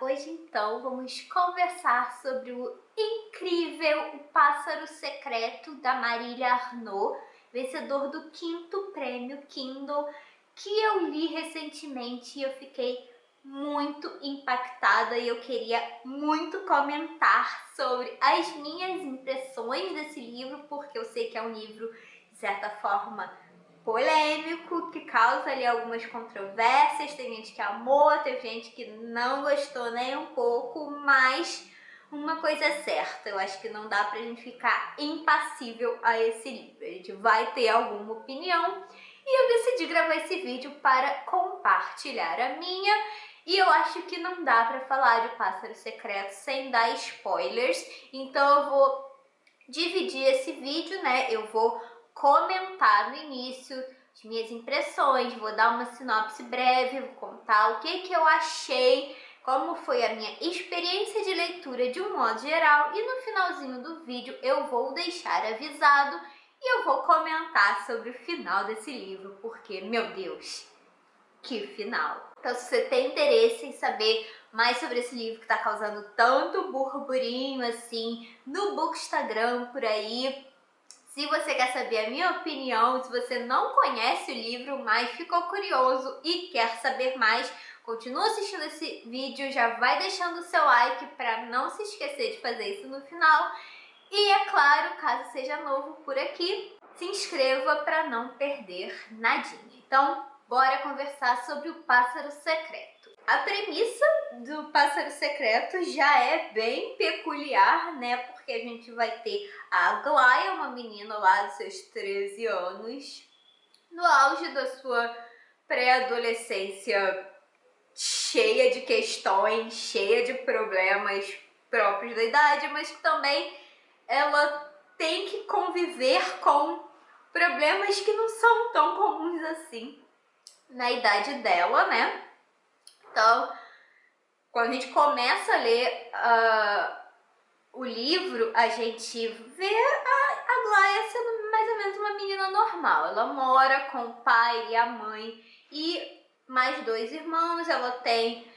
Hoje então vamos conversar sobre o incrível O Pássaro Secreto da Marília Arnaud, vencedor do 5º prêmio Kindle, que eu li recentemente e eu fiquei muito impactada e eu queria muito comentar sobre as minhas impressões desse livro, porque eu sei que é um livro, de certa forma, polêmico, que causa ali algumas controvérsias. Tem gente que amou, tem gente que não gostou nem um pouco, mas uma coisa é certa, eu acho que não dá pra gente ficar impassível a esse livro. A gente vai ter alguma opinião e eu decidi gravar esse vídeo para compartilhar a minha. E eu acho que não dá pra falar de Pássaro Secreto sem dar spoilers, então eu vou dividir esse vídeo, né? Eu vou comentar no início as minhas impressões, vou dar uma sinopse breve, vou contar o que eu achei, como foi a minha experiência de leitura de um modo geral, e no finalzinho do vídeo eu vou deixar avisado e eu vou comentar sobre o final desse livro, porque, meu Deus, que final! Então, se você tem interesse em saber mais sobre esse livro que está causando tanto burburinho assim no Bookstagram por aí, se você quer saber a minha opinião, se você não conhece o livro, mas ficou curioso e quer saber mais, continua assistindo esse vídeo, já vai deixando o seu like para não se esquecer de fazer isso no final. E é claro, caso seja novo por aqui, se inscreva para não perder nadinha. Então, bora conversar sobre o Pássaro Secreto. A premissa do Pássaro Secreto já é bem peculiar, né? Porque a gente vai ter a Aglaia, uma menina lá dos seus 13 anos, no auge da sua pré-adolescência, cheia de questões, cheia de problemas próprios da idade, mas que também ela tem que conviver com problemas que não são tão comuns assim na idade dela, né? Então, quando a gente começa a ler o livro, a gente vê a Aglaia sendo mais ou menos uma menina normal. Ela mora com o pai e a mãe e mais 2 irmãos. Ela tem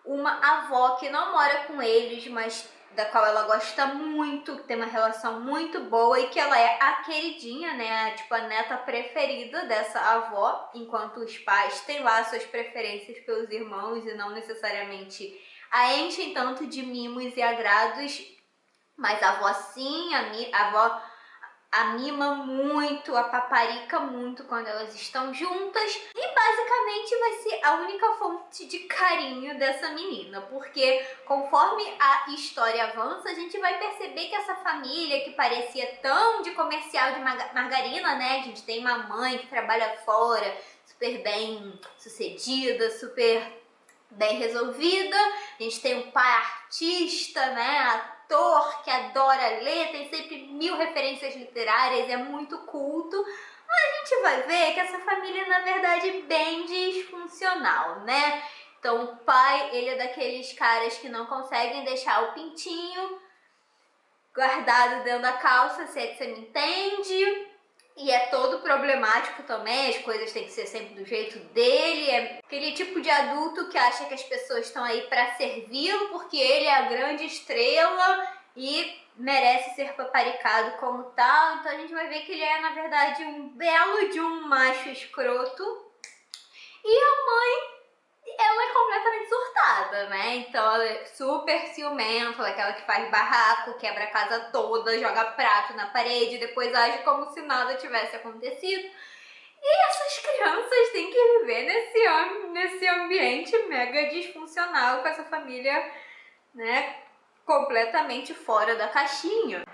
uma avó que não mora com eles, mas da qual ela gosta muito, tem uma relação muito boa e que ela é a queridinha, né? Tipo, a neta preferida dessa avó, enquanto os pais têm lá suas preferências pelos irmãos e não necessariamente a enchem tanto de mimos e agrados, mas a avó sim, a avó a mima muito, a paparica muito quando elas estão juntas, e basicamente vai ser a única fonte de carinho dessa menina, porque conforme a história avança, a gente vai perceber que essa família que parecia tão de comercial de margarina, né? A gente tem uma mãe que trabalha fora, super bem sucedida, super bem resolvida, a gente tem um pai artista, né? Que adora ler, tem sempre 1000 referências literárias, é muito culto. Mas a gente vai ver que essa família, na verdade, é bem disfuncional, né? Então o pai, ele é daqueles caras que não conseguem deixar o pintinho guardado dentro da calça, se é que você me entende. E é todo problemático também, as coisas têm que ser sempre do jeito dele. É aquele tipo de adulto que acha que as pessoas estão aí para servi-lo porque ele é a grande estrela e merece ser paparicado como tal. Então a gente vai ver que ele é, na verdade, um belo de um macho escroto. E a mãe, ela é completamente surtada, né? Então ela é super ciumenta, ela é aquela que faz barraco, quebra a casa toda, joga prato na parede, depois age como se nada tivesse acontecido. E essas crianças têm que viver nesse ambiente mega disfuncional, com essa família, né, completamente fora da caixinha.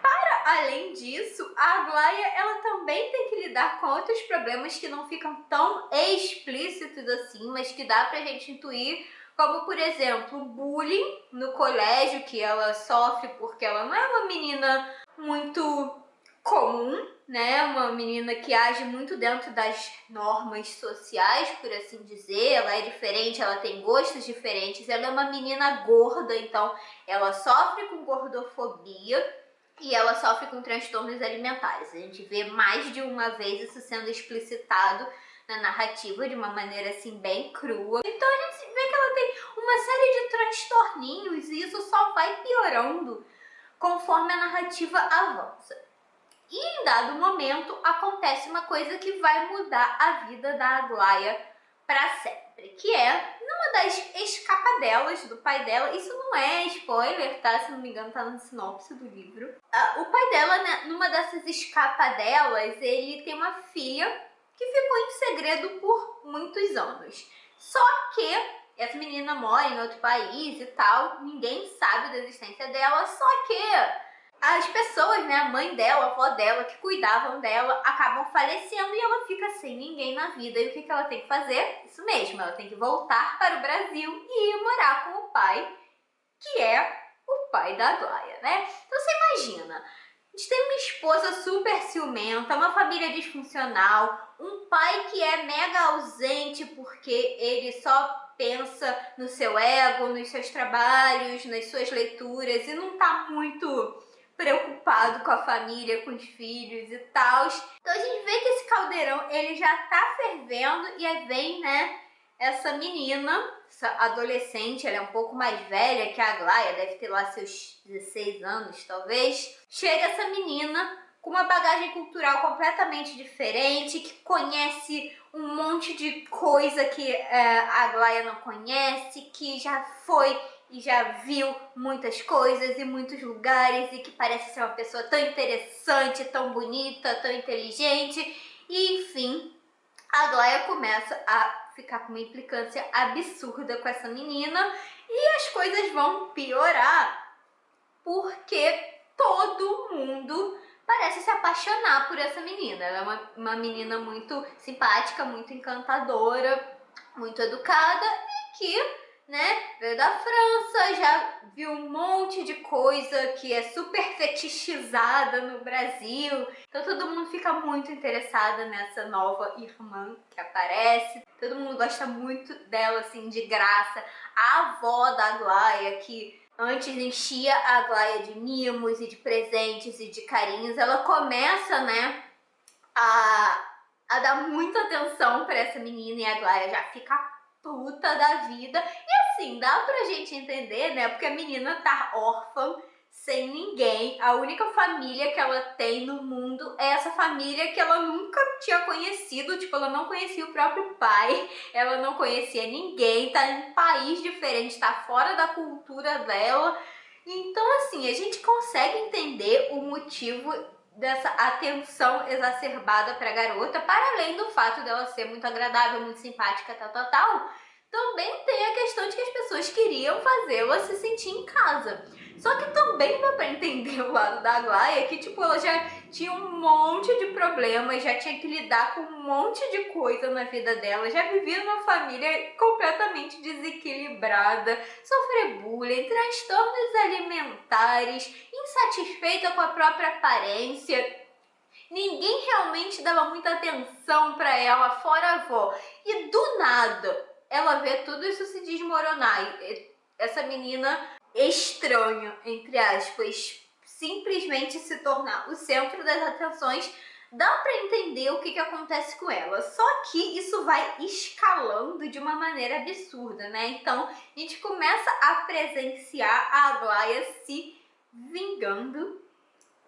Além disso, a Aglaia, ela também tem que lidar com outros problemas que não ficam tão explícitos assim, mas que dá pra gente intuir, como, por exemplo, bullying no colégio, que ela sofre porque ela não é uma menina muito comum, né? Uma menina que age muito dentro das normas sociais, por assim dizer. Ela é diferente, ela tem gostos diferentes, ela é uma menina gorda, então ela sofre com gordofobia. E ela sofre com transtornos alimentares. A gente vê mais de uma vez isso sendo explicitado na narrativa de uma maneira assim bem crua. Então a gente vê que ela tem uma série de transtorninhos e isso só vai piorando conforme a narrativa avança. E em dado momento acontece uma coisa que vai mudar a vida da Aglaia para sempre, que é numa das escapadelas do pai dela. Isso não é spoiler, tá? Se não me engano tá na sinopse do livro. O pai dela, né, numa dessas escapadelas, ele tem uma filha que ficou em segredo por muitos anos. Só que essa menina mora em outro país e tal, ninguém sabe da existência dela, só que as pessoas, né, a mãe dela, a avó dela, que cuidavam dela, acabam falecendo e ela fica sem ninguém na vida. E o que ela tem que fazer? Isso mesmo, ela tem que voltar para o Brasil e ir morar com o pai, que é o pai da Aglaia, né? Então você imagina, a gente tem uma esposa super ciumenta, uma família disfuncional, um pai que é mega ausente porque ele só pensa no seu ego, nos seus trabalhos, nas suas leituras e não tá muito preocupado com a família, com os filhos e tal. Então a gente vê que esse caldeirão ele já tá fervendo e aí vem, né, essa menina, essa adolescente, ela é um pouco mais velha que a Aglaia, deve ter lá seus 16 anos talvez. Chega essa menina com uma bagagem cultural completamente diferente, que conhece um monte de coisa que a Aglaia não conhece, que já foi e já viu muitas coisas e muitos lugares e que parece ser uma pessoa tão interessante, tão bonita, tão inteligente. E enfim, a Aglaia começa a ficar com uma implicância absurda com essa menina e as coisas vão piorar porque todo mundo parece se apaixonar por essa menina. Ela é uma menina muito simpática, muito encantadora, muito educada e que, né, veio da França, já viu um monte de coisa que é super fetichizada no Brasil. Então todo mundo fica muito interessado nessa nova irmã que aparece. Todo mundo gosta muito dela, assim, de graça. A avó da Aglaia, que antes enchia a Aglaia de mimos e de presentes e de carinhos, ela começa, né, a dar muita atenção para essa menina e a Aglaia já fica puta da vida. E assim, dá pra gente entender, né, porque a menina tá órfã, sem ninguém. A única família que ela tem no mundo é essa família que ela nunca tinha conhecido. Tipo, ela não conhecia o próprio pai, ela não conhecia ninguém, tá em um país diferente, tá fora da cultura dela. Então, assim, a gente consegue entender o motivo dessa atenção exacerbada pra garota, para além do fato dela ser muito agradável, muito simpática, tal. Também tem a questão de que as pessoas queriam fazê-la se sentir em casa. Só que também dá pra entender o lado da Aglaia, que tipo, ela já tinha um monte de problemas, já tinha que lidar com um monte de coisa na vida dela, já vivia numa família completamente desequilibrada, sofrer bullying, transtornos alimentares, insatisfeita com a própria aparência. Ninguém realmente dava muita atenção pra ela, fora a avó. E do nada, ela vê tudo isso se desmoronar. E essa menina estranha, entre aspas, simplesmente se tornar o centro das atenções. Dá pra entender o que acontece com ela. Só que isso vai escalando de uma maneira absurda, né? Então, a gente começa a presenciar a Aglaia se vingando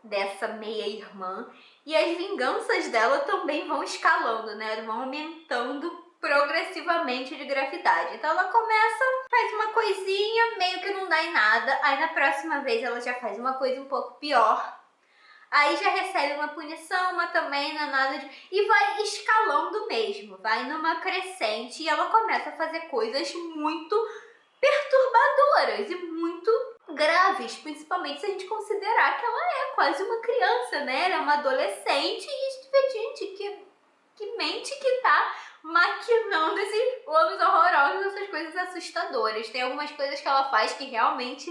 dessa meia-irmã. E as vinganças dela também vão escalando, né? Vão aumentando progressivamente de gravidade. Então ela começa, faz uma coisinha, meio que não dá em nada. Aí na próxima vez ela já faz uma coisa um pouco pior. Aí já recebe uma punição, mas também não é nada de... E vai escalando mesmo, vai numa crescente e ela começa a fazer coisas muito perturbadoras e muito graves, principalmente se a gente considerar que ela é quase uma criança, né? Ela é uma adolescente e, gente, que mente que tá maquinando esses planos horrorosos, essas coisas assustadoras. Tem algumas coisas que ela faz que realmente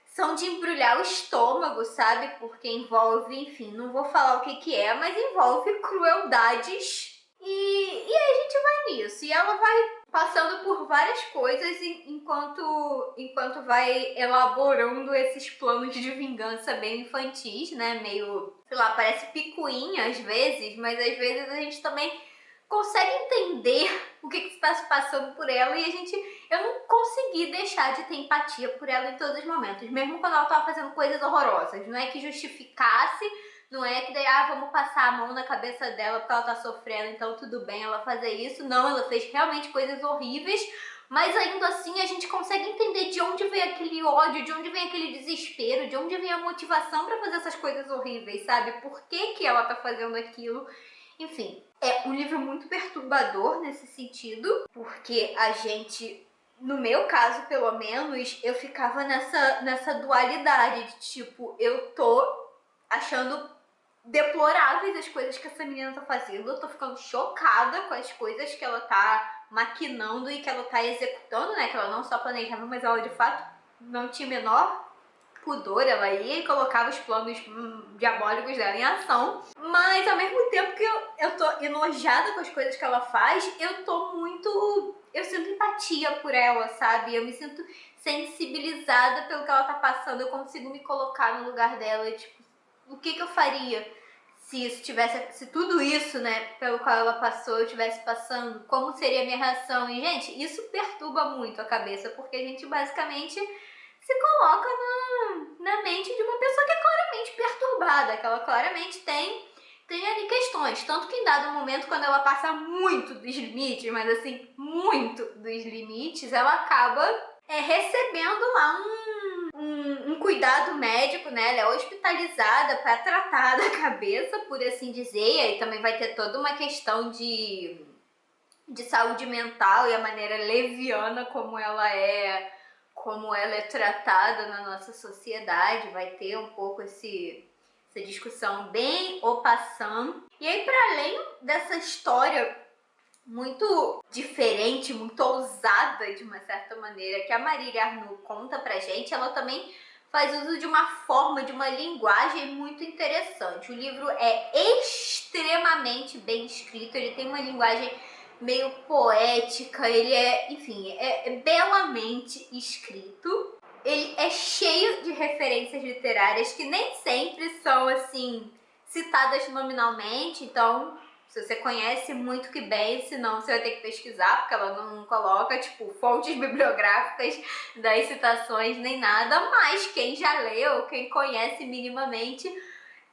são de embrulhar o estômago, sabe? Porque envolve, enfim, não vou falar o que é, mas envolve crueldades. E aí a gente vai nisso. E ela vai passando por várias coisas enquanto vai elaborando esses planos de vingança bem infantis, né? Meio, sei lá, parece picuinha às vezes, mas às vezes a gente também consegue entender o que está se passando por ela e eu não consegui deixar de ter empatia por ela em todos os momentos, mesmo quando ela estava fazendo coisas horrorosas. Não é que justificasse, não é que daí, vamos passar a mão na cabeça dela porque ela tá sofrendo, então tudo bem ela fazer isso. Não, ela fez realmente coisas horríveis, mas ainda assim a gente consegue entender de onde vem aquele ódio, de onde vem aquele desespero, de onde vem a motivação pra fazer essas coisas horríveis, sabe? Por que que ela tá fazendo aquilo? Enfim, é um livro muito perturbador nesse sentido, porque a gente, no meu caso pelo menos, eu ficava nessa dualidade de tipo, eu tô achando deploráveis as coisas que essa menina tá fazendo, eu tô ficando chocada com as coisas que ela tá maquinando e que ela tá executando, né, que ela não só planejava, mas ela de fato não tinha o menor pudor, ela ia e colocava os planos diabólicos dela em ação. Mas ao mesmo tempo que eu tô enojada com as coisas que ela faz, eu sinto empatia por ela, sabe? Eu me sinto sensibilizada pelo que ela tá passando, eu consigo me colocar no lugar dela, tipo, o que eu faria se tudo isso, né, pelo qual ela passou, eu estivesse passando, como seria a minha reação? E, gente, isso perturba muito a cabeça, porque a gente basicamente se coloca na mente de uma pessoa que é claramente perturbada, que ela claramente tem ali questões. Tanto que em dado momento, quando ela passa muito dos limites, mas assim, muito dos limites, ela acaba recebendo lá um cuidado médico, né? Ela é hospitalizada para tratar da cabeça, por assim dizer, e aí também vai ter toda uma questão de saúde mental e a maneira leviana como ela é tratada na nossa sociedade, vai ter um pouco essa discussão bem au passant. E aí, para além dessa história muito diferente, muito ousada de uma certa maneira, que a Marília Arnoult conta pra gente, ela também faz uso de uma forma, de uma linguagem muito interessante. O livro é extremamente bem escrito, ele tem uma linguagem meio poética, ele enfim, é belamente escrito. Ele é cheio de referências literárias que nem sempre são, assim, citadas nominalmente, então se você conhece muito que bem, senão você vai ter que pesquisar, porque ela não coloca, tipo, fontes bibliográficas das citações nem nada, mas quem já leu, quem conhece minimamente,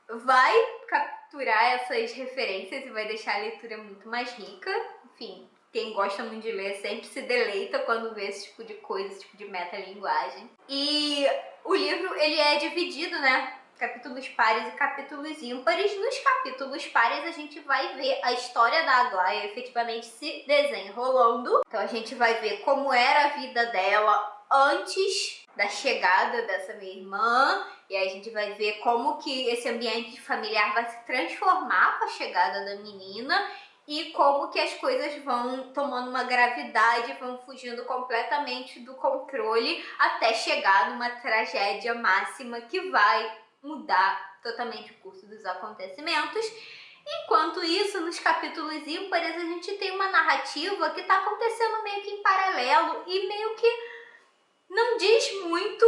vai capturar essas referências e vai deixar a leitura muito mais rica. Enfim, quem gosta muito de ler sempre se deleita quando vê esse tipo de coisa, esse tipo de metalinguagem. E o livro, ele é dividido, né? Capítulos pares e capítulos ímpares. Nos capítulos pares a gente vai ver a história da Aglaia efetivamente se desenrolando. Então a gente vai ver como era a vida dela antes da chegada dessa minha irmã. E aí a gente vai ver como que esse ambiente familiar vai se transformar com a chegada da menina e como que as coisas vão tomando uma gravidade, vão fugindo completamente do controle até chegar numa tragédia máxima que vai mudar totalmente o curso dos acontecimentos. Enquanto isso, nos capítulos ímpares, a gente tem uma narrativa que está acontecendo meio que em paralelo e meio que não diz muito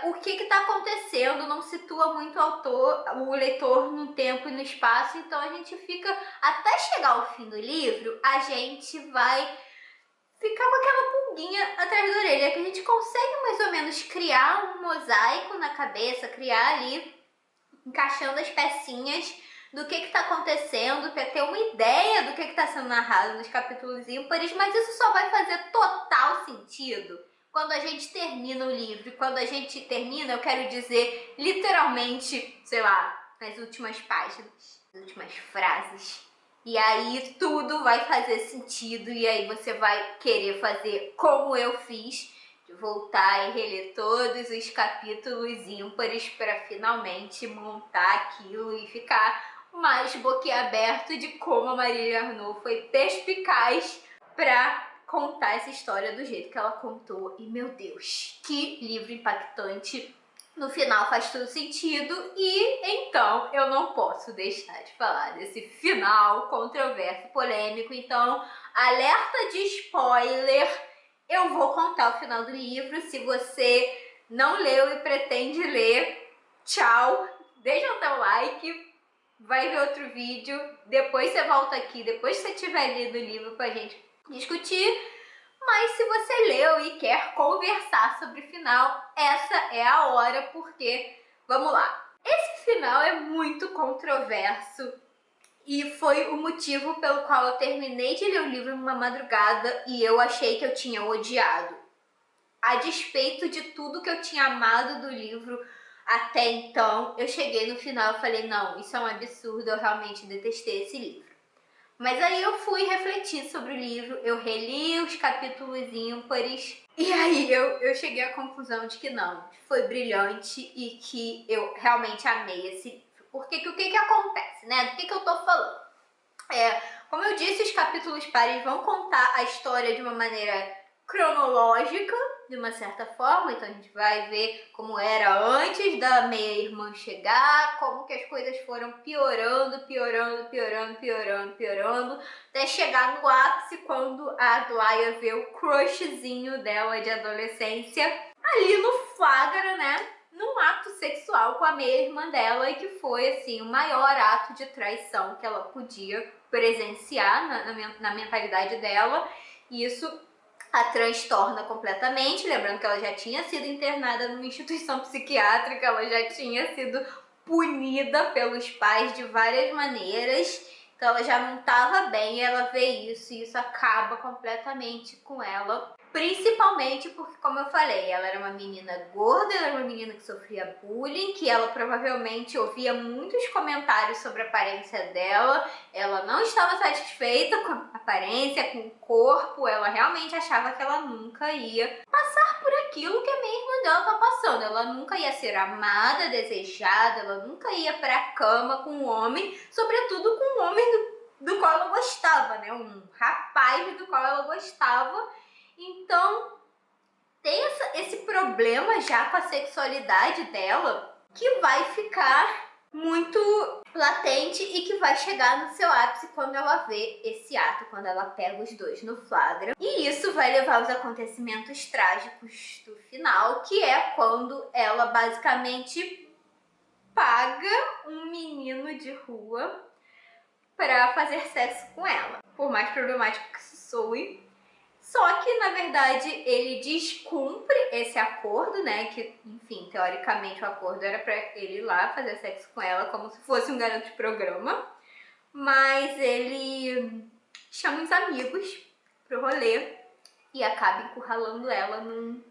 o que está acontecendo, não situa muito o leitor no tempo e no espaço, então a gente fica, até chegar ao fim do livro, a gente vai ficar com aquela pulguinha atrás da orelha, que a gente consegue mais ou menos criar um mosaico na cabeça, criar ali, encaixando as pecinhas do que está acontecendo, para ter uma ideia do que está sendo narrado nos capítulos ímpares, mas isso só vai fazer total sentido quando a gente termina o livro. E quando a gente termina, eu quero dizer literalmente, sei lá, nas últimas páginas, nas últimas frases. E aí tudo vai fazer sentido e aí você vai querer fazer como eu fiz, de voltar e reler todos os capítulos ímpares para finalmente montar aquilo e ficar mais boquiaberto de como a Marília Arnoult foi perspicaz para contar essa história do jeito que ela contou. E meu Deus, que livro impactante! No final faz todo sentido e então eu não posso deixar de falar desse final controverso, polêmico. Então, alerta de spoiler, eu vou contar o final do livro. Se você não leu e pretende ler, tchau, deixa o teu like, vai ver outro vídeo, depois você volta aqui, depois que você tiver lido o livro pra gente discutir. Mas se você leu e quer conversar sobre o final, essa é a hora, porque, vamos lá, esse final é muito controverso e foi o motivo pelo qual eu terminei de ler o livro numa madrugada e eu achei que eu tinha odiado. A despeito de tudo que eu tinha amado do livro até então, eu cheguei no final e falei, não, isso é um absurdo, eu realmente detestei esse livro. Mas aí eu fui refletir sobre o livro, eu reli os capítulos ímpares e aí eu cheguei à conclusão de que não, foi brilhante e que eu realmente amei esse livro. Porque o que acontece, né? Do que eu tô falando? Como eu disse, os capítulos pares vão contar a história de uma maneira cronológica, de uma certa forma, então a gente vai ver como era antes da meia-irmã chegar, como que as coisas foram piorando, até chegar no ápice quando a Aglaia vê o crushzinho dela de adolescência ali no flagra, né? Num ato sexual com a meia-irmã dela, e que foi, assim, o maior ato de traição que ela podia presenciar na mentalidade dela. E isso a transtorna completamente, lembrando que ela já tinha sido internada numa instituição psiquiátrica, ela já tinha sido punida pelos pais de várias maneiras, então ela já não estava bem, e ela vê isso, e isso acaba completamente com ela. Principalmente porque, como eu falei, ela era uma menina gorda, ela era uma menina que sofria bullying, que ela provavelmente ouvia muitos comentários sobre a aparência dela, ela não estava satisfeita com a aparência, com o corpo, ela realmente achava que ela nunca ia passar por aquilo que a minha irmã dela tá passando, ela nunca ia ser amada, desejada, ela nunca ia pra cama com um homem, sobretudo com um homem do qual ela gostava, né, um rapaz do qual ela gostava. Então, tem esse problema já com a sexualidade dela que vai ficar muito latente e que vai chegar no seu ápice quando ela vê esse ato, quando ela pega os dois no flagra. E isso vai levar aos acontecimentos trágicos do final, que é quando ela basicamente paga um menino de rua para fazer sexo com ela. Por mais problemático que isso soe, só que, na verdade, ele descumpre esse acordo, né? Que, enfim, teoricamente o acordo era pra ele ir lá fazer sexo com ela como se fosse um garoto de programa. Mas ele chama os amigos pro rolê e acaba encurralando ela num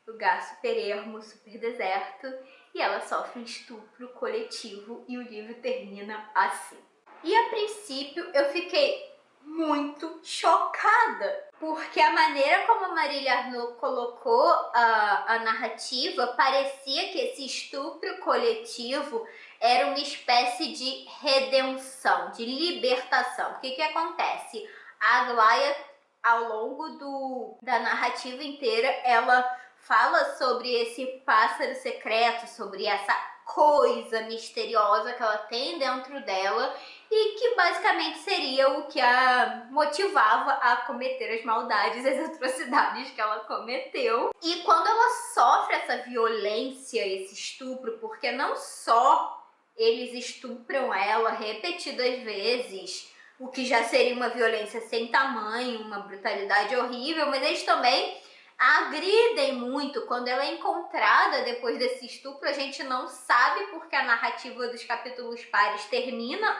lugar super ermo, super deserto. E ela sofre um estupro coletivo e o livro termina assim. E a princípio eu fiquei muito chocada, porque a maneira como a Marília Arnaud colocou a narrativa parecia que esse estupro coletivo era uma espécie de redenção, de libertação. O que acontece? A Aglaia, ao longo da narrativa inteira, ela fala sobre esse pássaro secreto, sobre essa coisa misteriosa que ela tem dentro dela e que basicamente seria o que a motivava a cometer as maldades, as atrocidades que ela cometeu. E quando ela sofre essa violência, esse estupro, porque não só eles estupram ela repetidas vezes, o que já seria uma violência sem tamanho, uma brutalidade horrível, mas eles também agridem muito. Quando ela é encontrada depois desse estupro, a gente não sabe porque a narrativa dos capítulos pares termina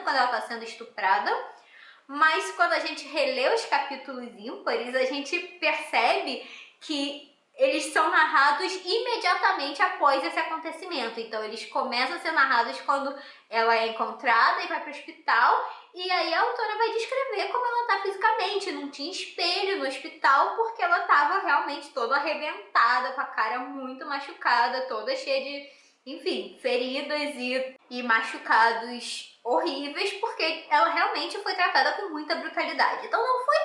quando ela está sendo estuprada, mas quando a gente relê os capítulos ímpares, a gente percebe que eles são narrados imediatamente após esse acontecimento. Então eles começam a ser narrados quando ela é encontrada e vai para o hospital, e aí a autora vai descrever como ela tá fisicamente. Não tinha espelho no hospital porque ela tava realmente toda arrebentada, com a cara muito machucada, toda cheia de, enfim, feridas e machucados horríveis, porque ela realmente foi tratada com muita brutalidade. Então não foi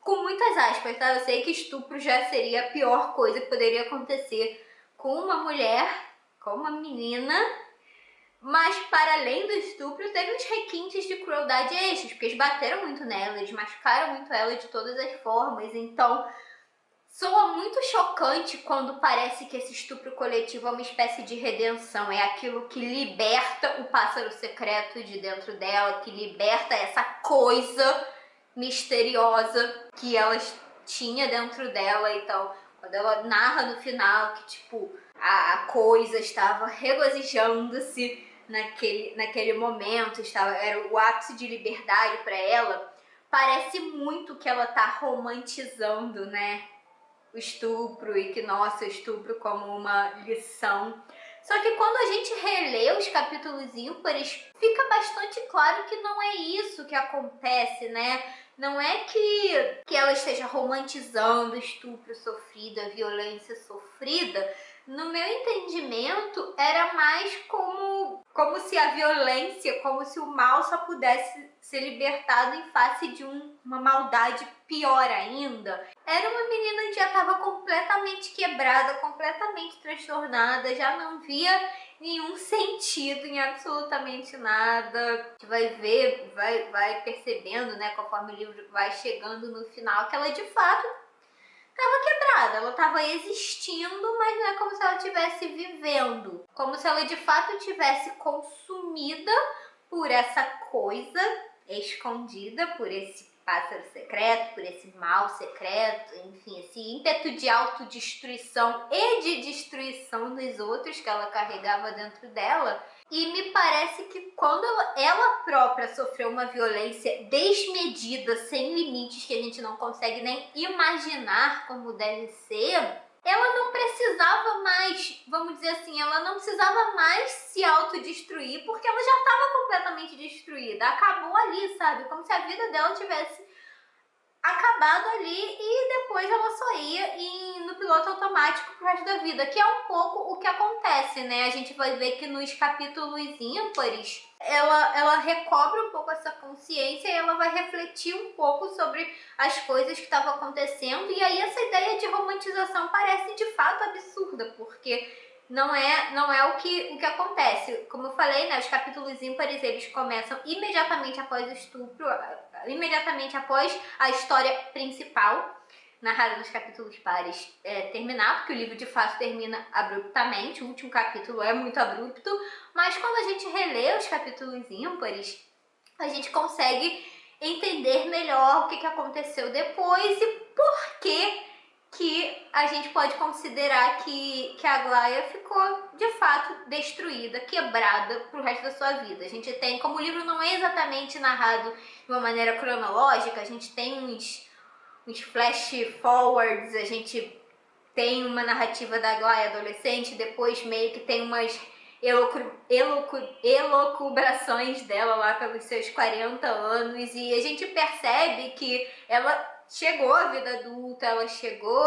com muitas aspas, tá? Eu sei que estupro já seria a pior coisa que poderia acontecer com uma mulher, com uma menina, mas para além do estupro, teve uns requintes de crueldade extras, porque eles bateram muito nela, eles machucaram muito ela de todas as formas. Então, Soa muito chocante quando parece que esse estupro coletivo é uma espécie de redenção, é aquilo que liberta o pássaro secreto de dentro dela, que liberta essa coisa misteriosa que ela tinha dentro dela. Então, quando ela narra no final que, tipo, a coisa estava regozijando-se naquele momento, era o ápice de liberdade para ela, parece muito que ela tá romantizando, né, o estupro e que, nossa, o estupro como uma lição. Só que quando a gente relê os capítulos ímpares, fica bastante claro que não é isso que acontece, né? Não é que ela esteja romantizando o estupro sofrido, a violência sofrida. No meu entendimento, era mais como se a violência, como se o mal só pudesse ser libertado em face de uma maldade pior ainda. Era uma menina que já estava completamente quebrada, completamente transtornada, já não via nenhum sentido em absolutamente nada. A gente vai ver, vai percebendo, né, conforme o livro vai chegando no final, que ela de fato estava quebrada, ela estava existindo, mas não é como se ela estivesse vivendo, como se ela de fato tivesse consumida por essa coisa escondida, por esse pássaro secreto, por esse mal secreto, enfim, esse ímpeto de autodestruição e de destruição dos outros que ela carregava dentro dela. E me parece que quando ela própria sofreu uma violência desmedida, sem limites, que a gente não consegue nem imaginar como deve ser, ela não precisava mais, vamos dizer assim, ela não precisava mais se autodestruir, porque ela já estava completamente destruída, acabou ali, sabe? Como se a vida dela tivesse acabado ali e depois ela só ia no piloto automático pro resto da vida, que é um pouco o que acontece, né? A gente vai ver que nos capítulos ímpares ela recobra um pouco essa consciência e ela vai refletir um pouco sobre as coisas que estavam acontecendo, e aí essa ideia de romantização parece de fato absurda, porque não é o que acontece. Como eu falei, né, os capítulos ímpares, eles começam imediatamente após o estupro, imediatamente após a história principal, narrada nos capítulos pares, terminar, porque o livro de fato termina abruptamente, o último capítulo é muito abrupto, mas quando a gente relê os capítulos ímpares, a gente consegue entender melhor o que aconteceu depois e por que a gente pode considerar que a Aglaia ficou de fato destruída, quebrada pro resto da sua vida. A gente tem, como o livro não é exatamente narrado de uma maneira cronológica, a gente tem uns flash forwards, a gente tem uma narrativa da Aglaia adolescente, depois meio que tem umas elucubrações dela lá pelos seus 40 anos, e a gente percebe que ela chegou à vida adulta, ela chegou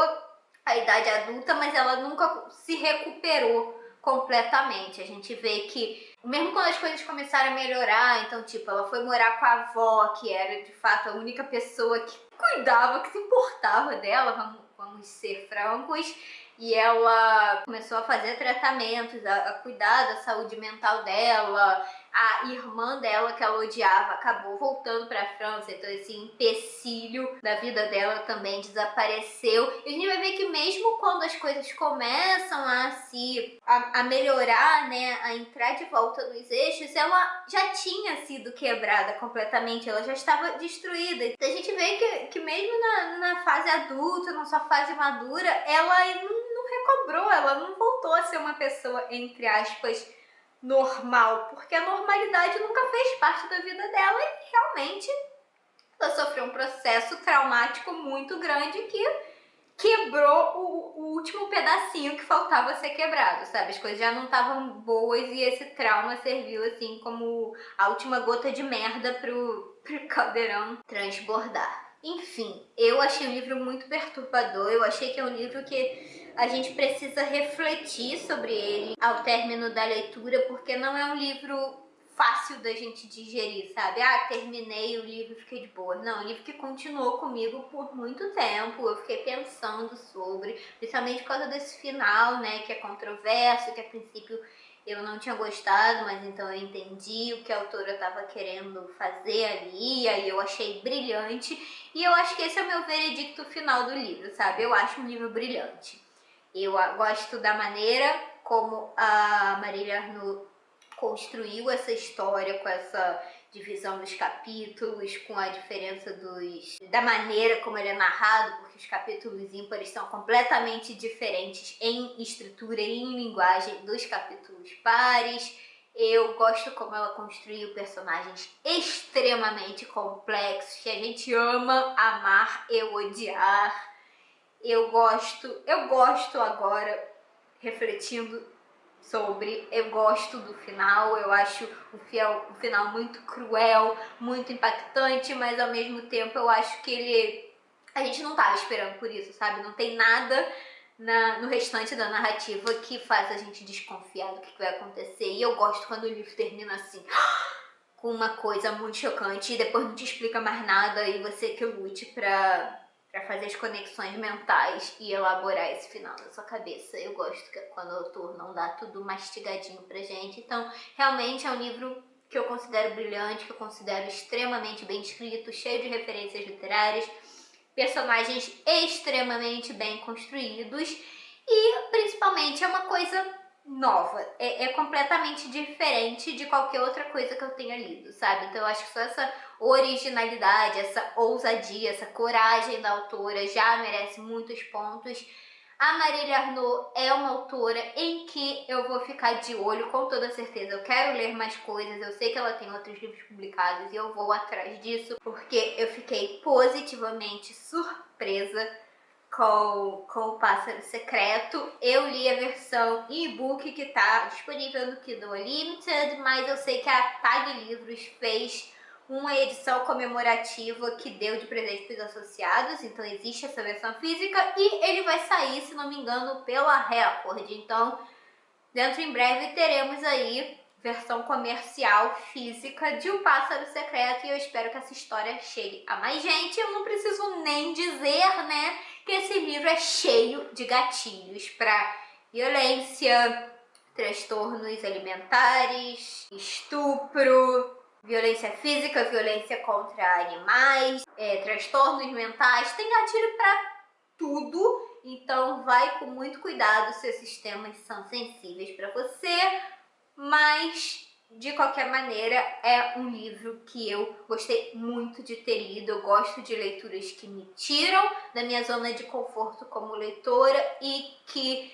à idade adulta, mas ela nunca se recuperou completamente. A gente vê que, mesmo quando as coisas começaram a melhorar, então, tipo, ela foi morar com a avó, que era de fato a única pessoa que cuidava, que se importava dela, vamos ser francos, e ela começou a fazer tratamentos, a cuidar da saúde mental dela. A irmã dela, que ela odiava, acabou voltando para a França, então esse empecilho da vida dela também desapareceu. E a gente vai ver que mesmo quando as coisas começam a melhorar, né, a entrar de volta nos eixos, ela já tinha sido quebrada completamente, ela já estava destruída. Então a gente vê que mesmo na fase adulta, na sua fase madura, ela não recobrou, ela não voltou a ser uma pessoa, entre aspas, normal, porque a normalidade nunca fez parte da vida dela e realmente ela sofreu um processo traumático muito grande que quebrou o último pedacinho que faltava ser quebrado, sabe? As coisas já não estavam boas e esse trauma serviu assim como a última gota de merda pro caldeirão transbordar. Enfim, eu achei o livro muito perturbador, eu achei que é um livro que a gente precisa refletir sobre ele ao término da leitura, porque não é um livro fácil da gente digerir, sabe? Ah, terminei o livro e fiquei de boa. Não, é um livro que continuou comigo por muito tempo, eu fiquei pensando sobre, principalmente por causa desse final, né, que é controverso, que a princípio eu não tinha gostado, mas então eu entendi o que a autora estava querendo fazer ali, e aí eu achei brilhante, e eu acho que esse é o meu veredicto final do livro, sabe? Eu acho um livro brilhante. Eu gosto da maneira como a Marília Arnaud construiu essa história com essa divisão dos capítulos, com a diferença da maneira como ele é narrado, porque os capítulos ímpares são completamente diferentes em estrutura e em linguagem dos capítulos pares. Eu gosto como ela construiu personagens extremamente complexos, que a gente ama amar e odiar. Eu gosto agora, refletindo sobre, eu gosto do final, eu acho o final muito cruel, muito impactante, mas ao mesmo tempo eu acho que a gente não tava esperando por isso, sabe? Não tem nada no restante da narrativa que faz a gente desconfiar do que vai acontecer, e eu gosto quando o livro termina assim, com uma coisa muito chocante, e depois não te explica mais nada, e você que lute pra fazer as conexões mentais e elaborar esse final na sua cabeça. Eu gosto que quando o autor não dá tudo mastigadinho pra gente. Então, realmente é um livro que eu considero brilhante, que eu considero extremamente bem escrito, cheio de referências literárias, personagens extremamente bem construídos e, principalmente, é uma coisa nova, é completamente diferente de qualquer outra coisa que eu tenha lido, sabe? Então eu acho que só essa originalidade, essa ousadia, essa coragem da autora já merece muitos pontos. A Marília Arnaud é uma autora em que eu vou ficar de olho com toda certeza. Eu quero ler mais coisas, eu sei que ela tem outros livros publicados e eu vou atrás disso, porque eu fiquei positivamente surpresa com o Pássaro Secreto. Eu li a versão e-book que está disponível no Kindle Unlimited, mas eu sei que a Tag Livros fez uma edição comemorativa que deu de presente para os associados, então existe essa versão física e ele vai sair, se não me engano, pela Record. Então, dentro em breve teremos aí versão comercial física de O Pássaro Secreto, e eu espero que essa história chegue a mais gente. Eu não preciso nem dizer, né, que esse livro é cheio de gatilhos para violência, transtornos alimentares, estupro, violência física, violência contra animais, transtornos mentais, tem gatilho para tudo. Então vai com muito cuidado se esses temas são sensíveis para você, mas de qualquer maneira é um livro que eu gostei muito de ter lido. Eu gosto de leituras que me tiram da minha zona de conforto como leitora e que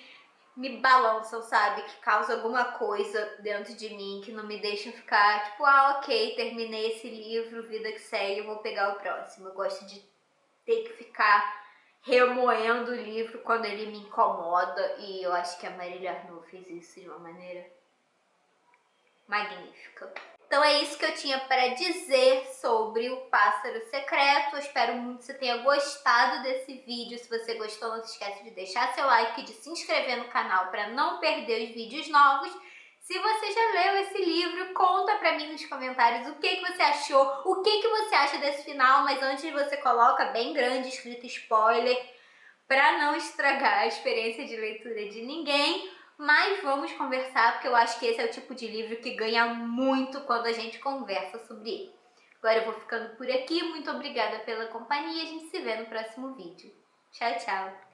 me balançam, sabe? Que causam alguma coisa dentro de mim, que não me deixam ficar tipo, ah, ok, terminei esse livro, vida que segue, eu vou pegar o próximo. Eu gosto de ter que ficar remoendo o livro quando ele me incomoda, e eu acho que a Marília Arnaud fez isso de uma maneira magnífica. Então é isso que eu tinha para dizer sobre O Pássaro Secreto. Eu espero muito que você tenha gostado desse vídeo. Se você gostou, não se esquece de deixar seu like e de se inscrever no canal para não perder os vídeos novos. Se você já leu esse livro, conta pra mim nos comentários o que você achou, o que você acha desse final, mas antes você coloca bem grande escrito spoiler para não estragar a experiência de leitura de ninguém. Mas vamos conversar, porque eu acho que esse é o tipo de livro que ganha muito quando a gente conversa sobre ele. Agora eu vou ficando por aqui, muito obrigada pela companhia e a gente se vê no próximo vídeo. Tchau, tchau!